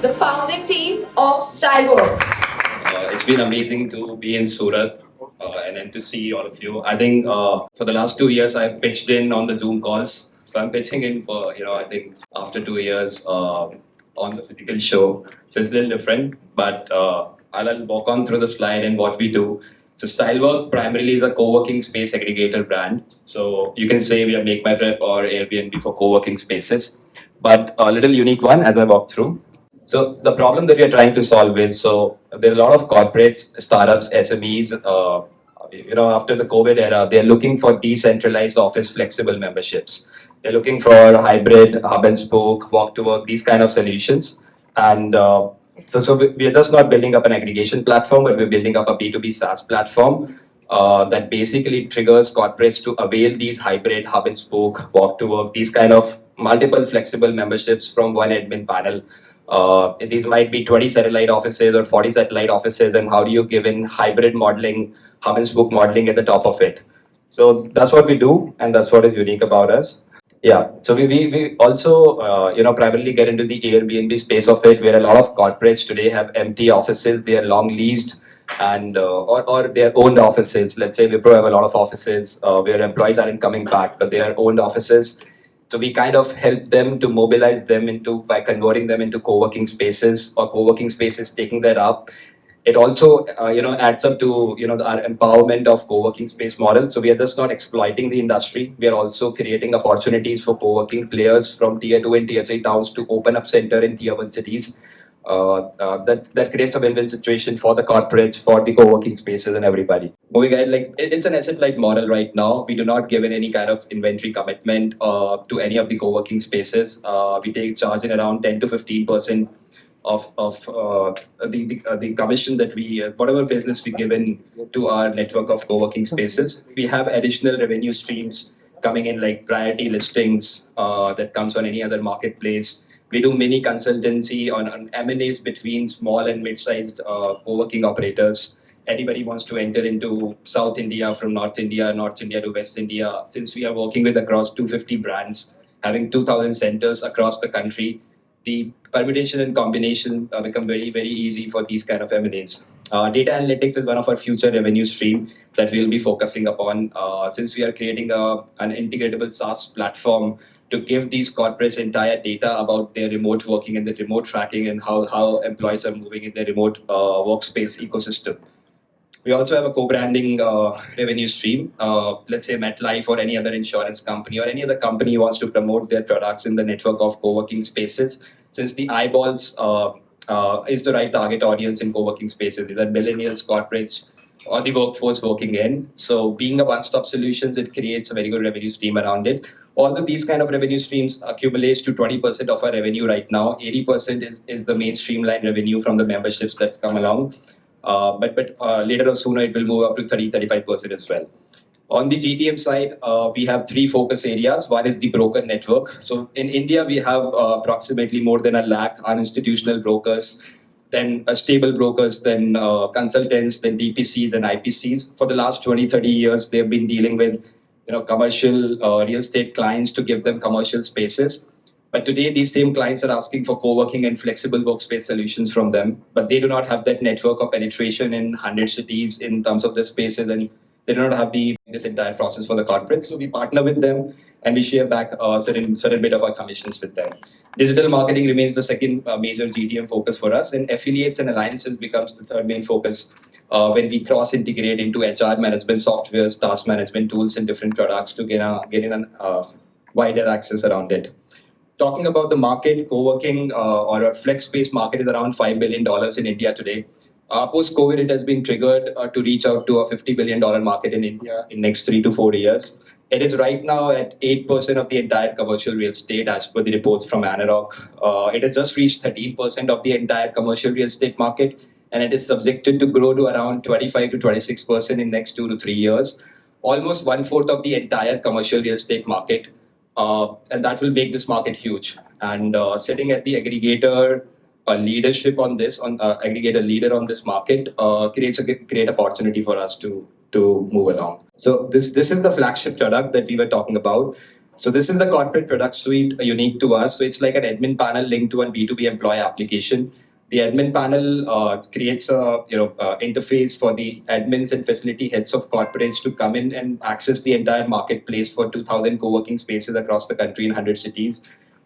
the founding team of Stylework. It's been amazing to be in Surat and then to see all of you. I think for the last 2 years, I've pitched in on the Zoom calls. So I'm pitching in for, I think after 2 years on the physical show. So it's a little different, but I'll walk on through the slide and what we do. So Stylework primarily is a co-working space aggregator brand. So you can say we are Make My Trip or Airbnb for co-working spaces, but a little unique one as I walk through. So the problem that we are trying to solve is, so there are a lot of corporates, startups, SMEs. After the COVID era, they're looking for decentralized office flexible memberships. They're looking for hybrid, hub and spoke, walk to work, these kind of solutions. And so we are just not building up an aggregation platform, but we're building up a B2B SaaS platform that basically triggers corporates to avail these hybrid, hub and spoke, walk to work, these kind of multiple flexible memberships from one admin panel. These might be 20 satellite offices or 40 satellite offices, and how do you give in hybrid modeling, hub and spoke modeling at the top of it? So that's what we do, and that's what is unique about us. Yeah, so we also primarily get into the Airbnb space of it, where a lot of corporates today have empty offices. They are long leased, and or their owned offices. Let's say Wipro have a lot of offices where employees aren't coming back, but they are owned offices. So we kind of help them to mobilize them into by converting them into co-working spaces, or co-working spaces taking that up. It also adds up to our empowerment of co-working space model. So we are just not exploiting the industry, we are also creating opportunities for co-working players from tier 2 and tier 3 towns to open up center in tier 1 cities. That creates a win-win situation for the corporates, for the co-working spaces, and everybody. Moving ahead, like it's an asset-light model right now. We do not give in any kind of inventory commitment to any of the co-working spaces. We take charge in around 10 to 15% of the commission that we whatever business we give in to our network of co-working spaces. We have additional revenue streams coming in, like priority listings that comes on any other marketplace. We do mini consultancy on M&As between small and mid-sized co-working operators. Anybody wants to enter into South India from North India, North India to West India. Since we are working with across 250 brands, having 2,000 centers across the country, the permutation and combination become very, very easy for these kind of M&As. Data analytics is one of our future revenue stream that we'll be focusing upon, since we are creating an integratable SaaS platform to give these corporates entire data about their remote working and the remote tracking and how employees are moving in their remote workspace ecosystem. We also have a co-branding revenue stream. Let's say MetLife or any other insurance company or any other company wants to promote their products in the network of co-working spaces. Since the eyeballs is the right target audience in co-working spaces, these are millennials, corporates, or the workforce working in. So being a one-stop solutions, it creates a very good revenue stream around it. All of these kind of revenue streams accumulates to 20% of our revenue right now. 80% is the main streamline revenue from the memberships that's come along. But later or sooner, it will move up to 35% as well. On the GTM side, we have three focus areas. One is the broker network. So in India, we have approximately more than 1 lakh uninstitutional brokers, then stable brokers, then consultants, then DPCs and IPCs. For the last 20, 30 years, they've been dealing with commercial real estate clients to give them commercial spaces. But today, these same clients are asking for co-working and flexible workspace solutions from them, but they do not have that network of penetration in 100 cities in terms of the spaces, and they do not have this entire process for the corporate. So we partner with them, and we share back a certain bit of our commissions with them. Digital marketing remains the second major GTM focus for us, and affiliates and alliances becomes the third main focus when we cross integrate into HR management softwares, task management tools, and different products to get in a wider access around it. Talking about the market, co-working or a flex space market is around $5 billion in India today. Post-COVID, it has been triggered to reach out to a $50 billion market in India in next 3 to 4 years. It is right now at 8% of the entire commercial real estate, as per the reports from Anarock. It has just reached 13% of the entire commercial real estate market, and it is subjected to grow to around 25 to 26% in next 2 to 3 years. Almost one-fourth of the entire commercial real estate market, and that will make this market huge. And sitting at the aggregator leadership on this, on aggregator leader on this market, creates a great opportunity for us to move along. So this is the flagship product that we were talking about. So this is the corporate product suite unique to us. So it's like an admin panel linked to a B2B employee application. The admin panel creates a interface for the admins and facility heads of corporates to come in and access the entire marketplace for 2,000 co-working spaces across the country in 100 cities.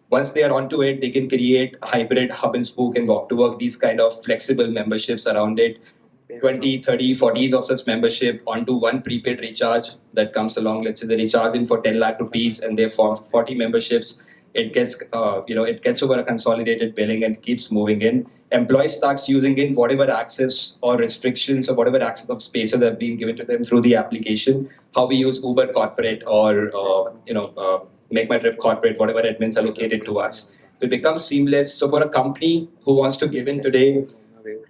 Once they are onto it, they can create hybrid hub and spoke and walk to work, these kind of flexible memberships around it. 20, 30, 40s of such membership onto one prepaid recharge that comes along. Let's say they recharge in for 10 lakh rupees and they form 40 memberships. It gets, it gets over a consolidated billing and keeps moving in. Employee starts using in whatever access or restrictions or whatever access of spaces that have been given to them through the application. How we use Uber Corporate or, Make My Trip Corporate, whatever admins allocated to us. It becomes seamless. So for a company who wants to give in today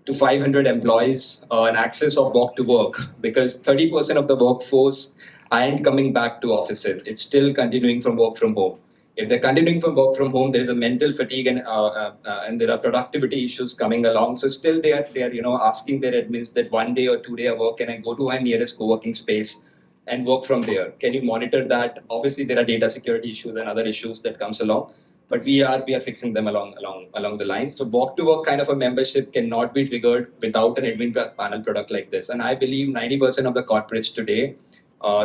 to 500 employees an access of walk to work, because 30% of the workforce aren't coming back to offices. It's still continuing from work from home. If they're continuing from work from home, there is a mental fatigue and there are productivity issues coming along. So still they are asking their admins that 1 day or 2 day of work, can I go to my nearest co-working space and work from there? Can you monitor that? Obviously, there are data security issues and other issues that comes along, but we are fixing them along the line. So walk to work kind of a membership cannot be triggered without an admin panel product like this. And I believe 90% of the corporates today,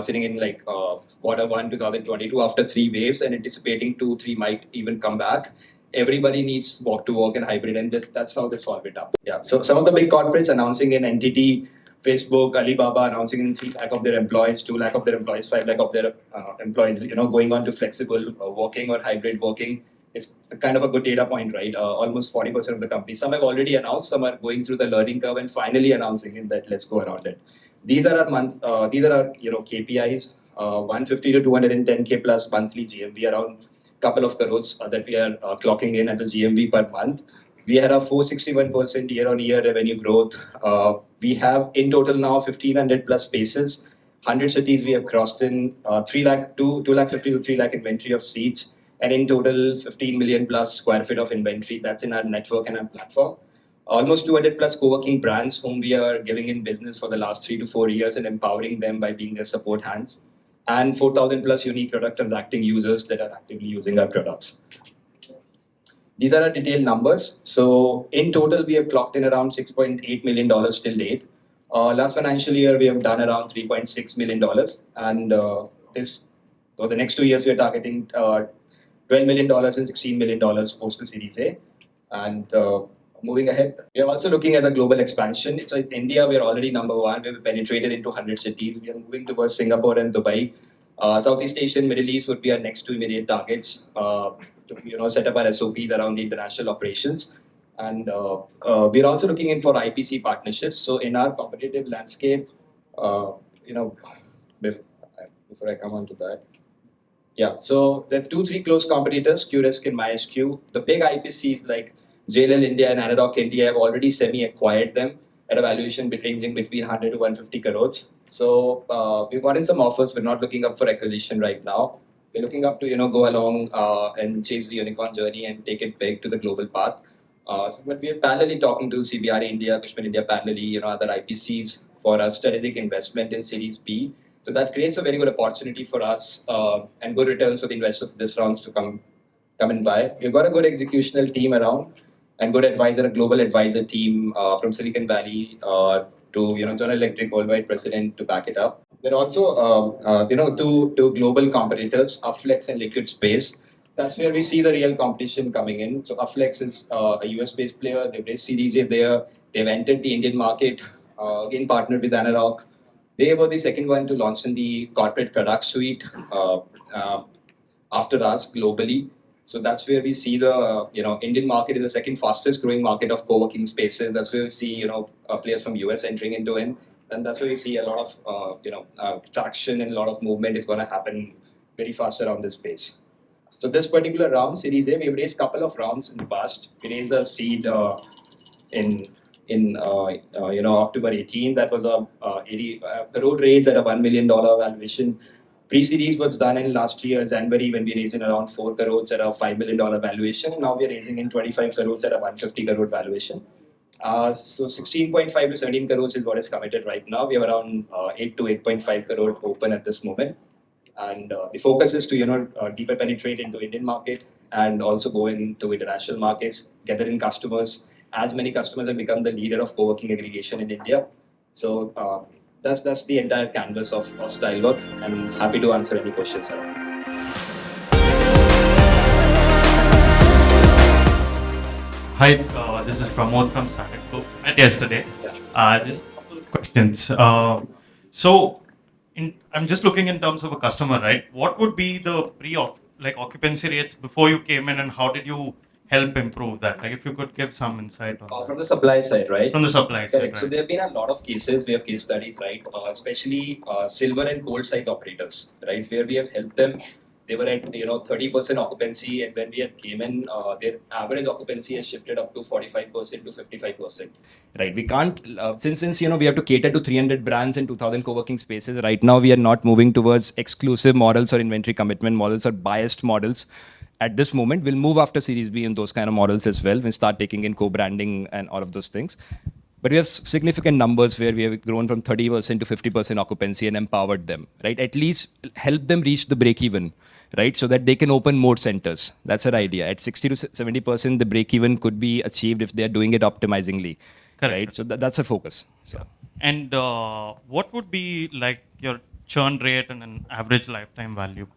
sitting in like Q1 2022 after 3 waves and anticipating 2, 3 might even come back. Everybody needs walk to work and hybrid, and that's how they solve it up. Yeah. So some of the big corporates announcing an entity, Facebook, Alibaba announcing in 3 lakh of their employees, 2 lakh of their employees, 5 lakh of their employees, going on to flexible working or hybrid working. It's kind of a good data point, right? Almost 40% of the companies. Some have already announced, some are going through the learning curve and finally announcing it that let's go around it. These are our KPIs. 150 to 210k plus monthly GMV, around couple of crores that we are clocking in as a GMV per month. We had a 461% year-on-year revenue growth. We have in total now 1,500 plus spaces. 100 cities we have crossed in 3 lakh to 2 lakh 50 to 3 lakh inventory of seats, and in total 15 million plus square feet of inventory. That's in our network and our platform. Almost 200 plus co-working brands whom we are giving in business for the last 3 to 4 years and empowering them by being their support hands, and 4,000 plus unique product transacting users that are actively using our products. These are our detailed numbers. So in total, we have clocked in around $6.8 million till date. Last financial year, we have done around $3.6 million. And this, for the next 2 years, we are targeting $12 million and $16 million post the Series A. And moving ahead, we are also looking at the global expansion. It's like India, we are already number one. We've penetrated into 100 cities. We are moving towards Singapore and Dubai. Southeast Asia and Middle East would be our next 2 immediate targets to set up our SOPs around the international operations. And we're also looking in for IPC partnerships. So in our competitive landscape, before I come on to that, yeah. So there are 2, 3 close competitors, QRisk and MySQ. The big IPCs like JLL India and Anarock India have already semi-acquired them at a valuation ranging between 100 to 150 crores. So we've gotten some offers. We're not looking up for acquisition right now. We're looking up to go along and chase the unicorn journey and take it big to the global path. But we are parallelly talking to CBR India, Cushman India parallelly, other IPCs for a strategic investment in Series B. So that creates a very good opportunity for us and good returns for the investors of this rounds to come and buy. We've got a good executional team around and good advisor, a global advisor team from Silicon Valley to General Electric worldwide president to back it up. There are also two global competitors, Afflex and Liquid Space. That's where we see the real competition coming in. So Afflex is a US-based player. They've raised Series A there. They've entered the Indian market, again partnered with Anarock. They were the second one to launch in the corporate product suite after us globally. So that's where we see the Indian market is the second fastest growing market of co-working spaces. That's where we see players from US entering into it, and that's where we see a lot of traction and a lot of movement is going to happen very fast around this space. So this particular round, Series A, we've raised a couple of rounds in the past. We raised a seed in October 18. That was a 80 crore raise at a $1 million valuation. Pre-series was done in last year, January, when we raised in around 4 crores at a $5 million valuation. Now we're raising in 25 crores at a 150 crore valuation. So 16.5 to 17 crores is what is committed right now. We have around 8 to 8.5 crore open at this moment. And the focus is to deeper penetrate into Indian market and also go into international markets, gather in customers. As many customers have become the leader of co-working aggregation in India. So that's the entire canvas of Stylework, and happy to answer any questions around. Hi, this is Pramod from Startup Group. Met yesterday. Just a couple of questions. I'm just looking in terms of a customer, right? What would be the occupancy rates before you came in, and how did you help improve that? Like, if you could give some insight on that. From the supply side, right? From the supply side, Correct. So right? there have been a lot of cases. We have case studies, right? Especially silver and gold size operators, right? Where we have helped them. They were at 30% occupancy, and when we had came in, their average occupancy has shifted up to 45% to 55%. Right. We can't since we have to cater to 300 brands and 2,000 co-working spaces. Right now, we are not moving towards exclusive models or inventory commitment models or biased models. At this moment, we'll move after Series B in those kind of models as well. We'll start taking in co-branding and all of those things. But we have significant numbers where we have grown from 30% to 50% occupancy and empowered them, right? At least help them reach the break even, right? So that they can open more centers. That's our idea. At 60 to 70%, the break even could be achieved if they are doing it optimizingly, Correct. right? So that's a focus. So. And what would be like your churn rate and an average lifetime value?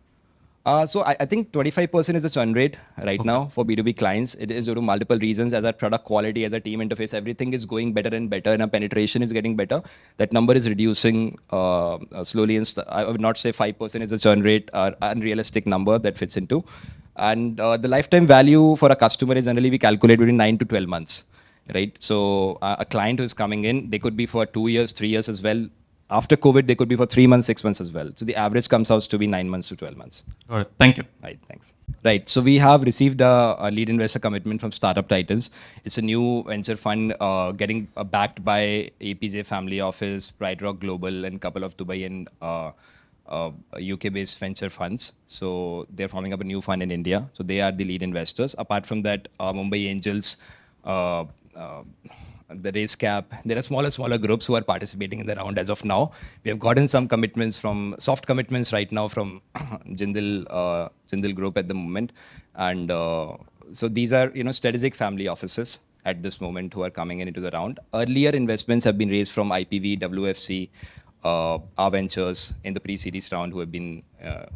So I think 25% is the churn rate right now for B2B clients. It is due to multiple reasons, as our product quality, as our team interface, everything is going better and better, and our penetration is getting better. That number is reducing slowly. I would not say 5% is the churn rate, unrealistic number that fits into. And the lifetime value for a customer is generally we calculate between 9 to 12 months, right? So a client who is coming in, they could be for 2 years, 3 years as well. After COVID, they could be for 3 months, 6 months as well. So the average comes out to be 9 months to 12 months. All right. Thank you. Right, thanks. Right, so we have received a lead investor commitment from Startup Titans. It's a new venture fund getting backed by APJ Family Office, Pride Rock Global, and a couple of Dubai and UK-based venture funds. So they're forming up a new fund in India. So they are the lead investors. Apart from that, Mumbai Angels, the Race Cap. There are smaller groups who are participating in the round as of now. We have gotten some commitments soft commitments right now from Jindal Group at the moment. And so these are, strategic family offices at this moment who are coming into the round. Earlier investments have been raised from IPV, WFC, our ventures in the pre-series round who have been,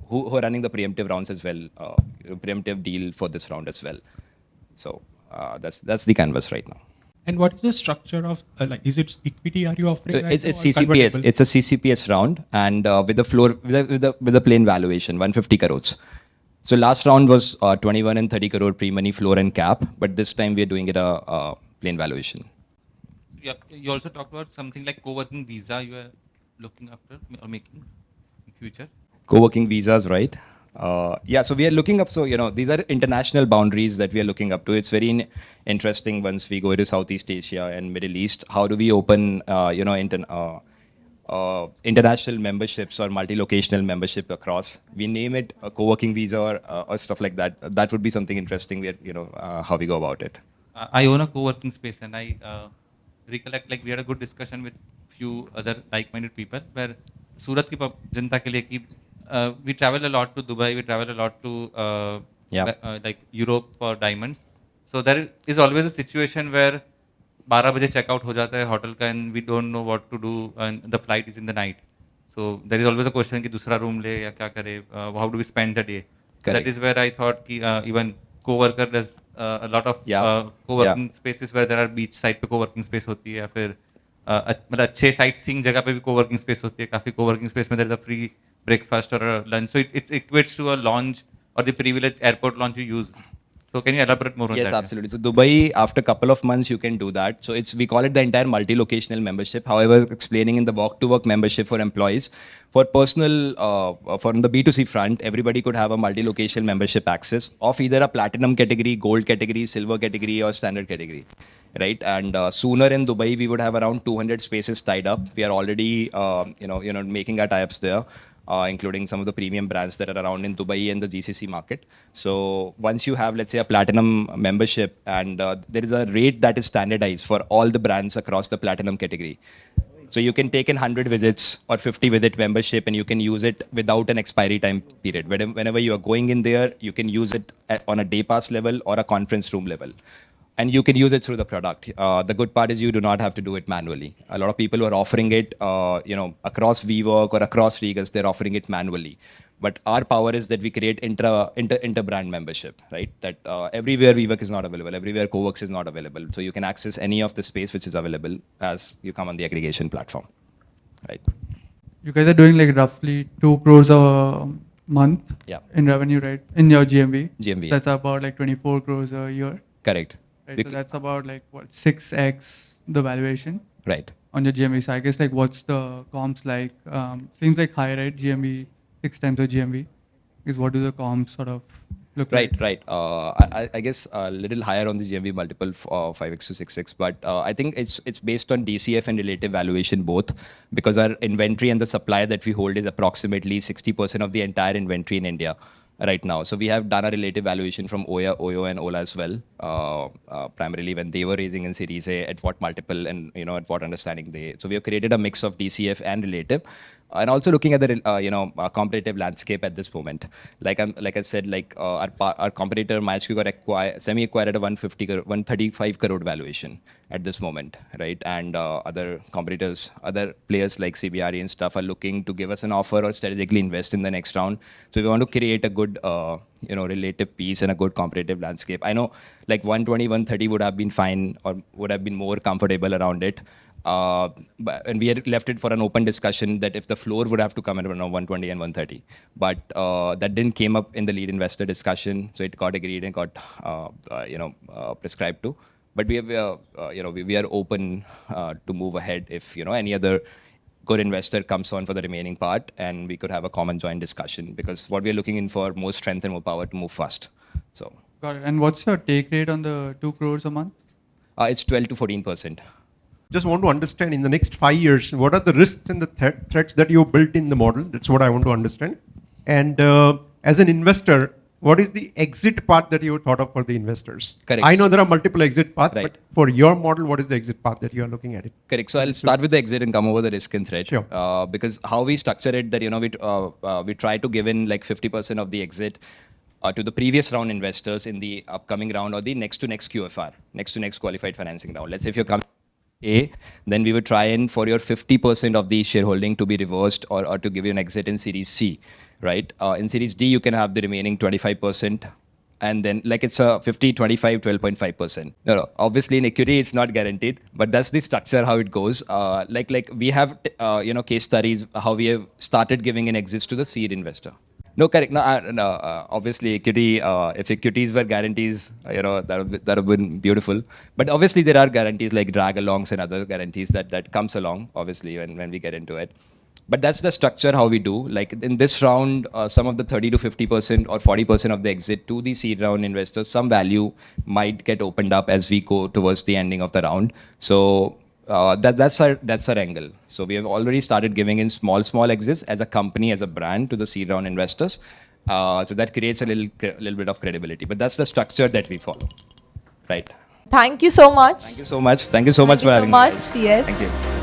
who are running the preemptive rounds as well, preemptive deal for this round as well. So that's the canvas right now. And what is the structure of is it equity? Are you offering? It's CCPS. It's a CCPS round, and with a floor with a plain valuation, 150 crores. So last round was 21 and 30 crore pre-money floor and cap, but this time we are doing it a plain valuation. Yeah, you also talked about something like co-working visa you are looking after or making in future. Co-working visas, right? Yeah, so we are looking up. So these are international boundaries that we are looking up to. It's very interesting once we go to Southeast Asia and Middle East. How do we open international memberships or multi-locational membership across? We name it a co-working visa or stuff like that. That would be something interesting. How we go about it. I own a co-working space, and I recollect like we had a good discussion with few other like-minded people where Surat ki जनता के लिए कि we travel a lot to Dubai, we travel a lot to like Europe for diamonds. So there is always a situation where 12 बजे checkout हो जाता है hotel का and we don't know what to do and the flight is in the night. So there is always a question कि दूसरा room ले या क्या करे, how do we spend the day? That is where I thought कि even co-worker does a lot of co-working spaces where there are beach side पे co-working space होती है या फिर मतलब अच्छे साइट सीइंग जगह पे भी co-working space होती है. काफी co-working space में there is a free breakfast or a lunch. So it equates to a lounge or the privileged airport lounge you use. So can you elaborate more on that? Yes, absolutely. So Dubai, after a couple of months, you can do that. So we call it the entire multi-locational membership. However, explaining in the walk-to-work membership for employees, for personal, from the B2C front, everybody could have a multi-locational membership access of either a platinum category, gold category, silver category, or standard category. Right, and sooner in Dubai we would have around 200 spaces tied up. We are already, making our tie-ups there, including some of the premium brands that are around in Dubai and the GCC market. So once you have, let's say, a platinum membership, and there is a rate that is standardized for all the brands across the platinum category. So you can take in 100 visits or 50 visit membership, and you can use it without an expiry time period. Whenever you are going in there, you can use it on a day pass level or a conference room level. And you can use it through the product. The good part is you do not have to do it manually. A lot of people who are offering it, across WeWork or across Regals, they're offering it manually. But our power is that we create inter-brand membership, right? That everywhere WeWork is not available, everywhere CoWorks is not available. So you can access any of the space which is available as you come on the aggregation platform, right? You guys are doing like roughly 2 crores a month Yeah. in revenue, right? In your GMV. GMV. That's about like 24 crores a year. Correct. Right? So that's about like what, 6x the valuation Right. on your GMV. So I guess like what's the comps like? Seems like high, right? GMV, 6 times the GMV. Is what do the comps sort of look like? Right. I guess a little higher on the GMV multiple, 5x to 6x, but I think it's based on DCF and relative valuation both, because our inventory and the supply that we hold is approximately 60% of the entire inventory in India right now. So we have done a relative valuation from Oyo and Ola as well, primarily when they were raising in Series A, at what multiple and at what understanding they. So we have created a mix of DCF and relative, and also looking at the competitive landscape at this moment. Like I said, our competitor MySQL got semi-acquired at a 135 crore valuation at this moment, right? And other competitors, other players like CBRE and stuff are looking to give us an offer or strategically invest in the next round. So we want to create a good relative piece and a good competitive landscape. I know like 120, 130 would have been fine, or would have been more comfortable around it. And we had left it for an open discussion that if the floor would have to come at around 120 and 130. But that didn't came up in the lead investor discussion, so it got agreed and got prescribed to. But we are open to move ahead if any other good investor comes on for the remaining part, and we could have a common joint discussion, because what we are looking in for more strength and more power to move fast. So Got it. And what's your take rate on the 2 crores a month? it's 12 to 14%. Just want to understand in the next 5 years, what are the risks and the threats that you built in the model? That's what I want to understand. And as an investor, what is the exit path that you thought of for the investors? Correct. I know there are multiple exit paths, Right. but for your model, what is the exit path that you are looking at it? Correct. So I'll start with the exit and come over the risk and threat. Sure. Because how we structure it, that we try to give in like 50% of the exit to the previous round investors in the upcoming round, or the next to next QFR, next to next qualified financing round. Let's say if you're coming A, then we would try and for your 50% of the shareholding to be reversed, or to give you an exit in Series C, right? In Series D, you can have the remaining 25%. And then like it's a 50, 25, 12.5%. No, obviously in equity, it's not guaranteed, but that's the structure how it goes. Like we have, case studies, how we have started giving an exits to the seed investor. No, correct. No, obviously equity, if equities were guarantees, that would have been beautiful. But obviously there are guarantees like drag-alongs and other guarantees that comes along, obviously, when we get into it. But that's the structure how we do. Like in this round, some of the 30 to 50% or 40% of the exit to the seed round investors, some value might get opened up as we go towards the ending of the round. So that's our angle. So we have already started giving in small exits as a company, as a brand, to the seed round investors. So that creates a little bit of credibility. But that's the structure that we follow, right? Thank you so much. Thank you so much. Thank you so much for having me. Yes. Thank you.